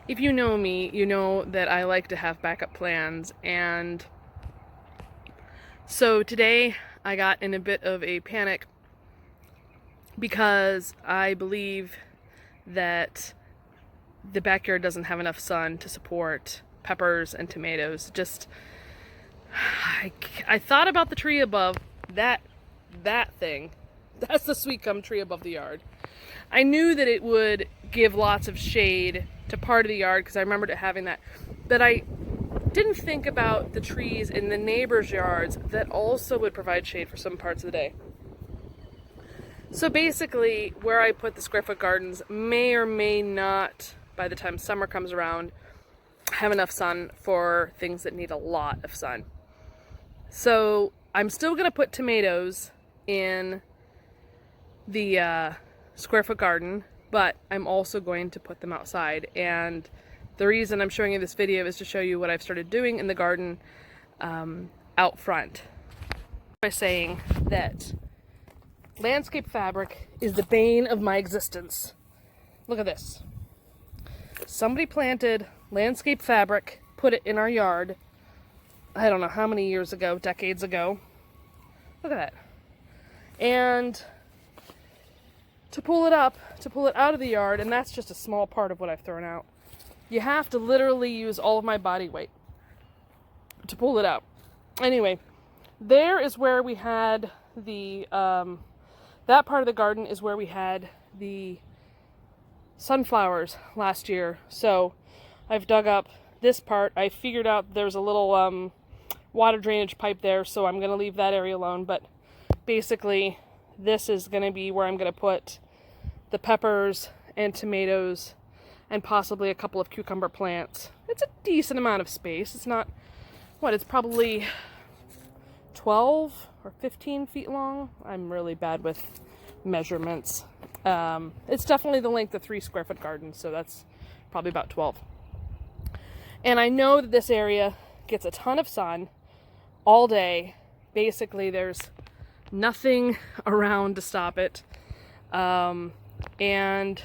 If you know me, you know that I like to have backup plans, and so today I got in a bit of a panic because I believe that the backyard doesn't have enough sun to support peppers and tomatoes. I thought about the tree above, that thing. That's the sweet gum tree above the yard. I knew that it would give lots of shade to part of the yard because I remembered it having that. But I didn't think about the trees in the neighbors' yards that also would provide shade for some parts of the day. So basically, where I put the square foot gardens may or may not, by the time summer comes around, have enough sun for things that need a lot of sun. So I'm still going to put tomatoes in the square foot garden, but I'm also going to put them outside. And the reason I'm showing you this video is to show you what I've started doing in the garden out front. By saying that landscape fabric is the bane of my existence. Look at this. Somebody planted landscape fabric, put it in our yard, I don't know how many years ago, decades ago. Look at that. And to pull it out of the yard, and that's just a small part of what I've thrown out, you have to literally use all of my body weight to pull it out. Anyway, there is where we had the, that part of the garden is where we had the sunflowers last year. So I've dug up this part. I figured out there's a little water drainage pipe there, so I'm going to leave that area alone. But basically, this is going to be where I'm going to put the peppers and tomatoes and possibly a couple of cucumber plants. It's a decent amount of space. It's not, it's probably 12 or 15 feet long. I'm really bad with measurements. It's definitely the length of 3 square foot gardens, so that's probably about 12. And I know that this area gets a ton of sun all day. Basically, there's nothing around to stop it. And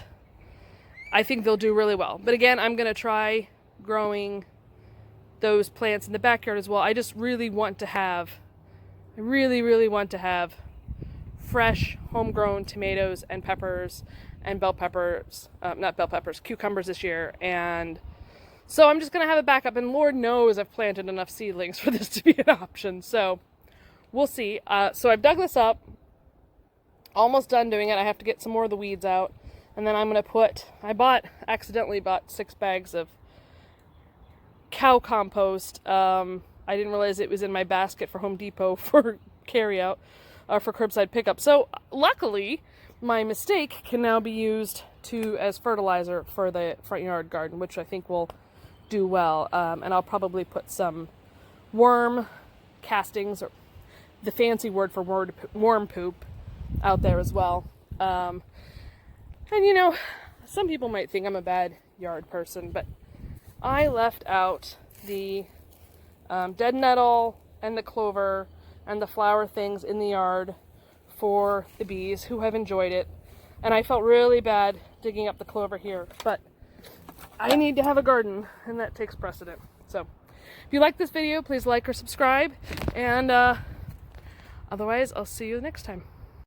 I think they'll do really well. But again, I'm going to try growing those plants in the backyard as well. I just really want to have, I really want to have fresh homegrown tomatoes and peppers and bell peppers, not bell peppers, cucumbers this year. And so I'm just going to have a backup, and Lord knows I've planted enough seedlings for this to be an option. So we'll see. So I've dug this up, almost done doing it. I have to get some more of the weeds out. And then I'm going to accidentally bought 6 bags of cow compost. I didn't realize it was in my basket for Home Depot for carry out, for curbside pickup. So luckily, my mistake can now be used as fertilizer for the front yard garden, which I think will do well. And I'll probably put some worm castings, or the fancy word for worm poop, out there as well. And you know, some people might think I'm a bad yard person, but I left out the dead nettle and the clover and the flower things in the yard for the bees, who have enjoyed it. And I felt really bad digging up the clover here, but I need to have a garden, and that takes precedent. So if you like this video, please like or subscribe, and otherwise I'll see you next time.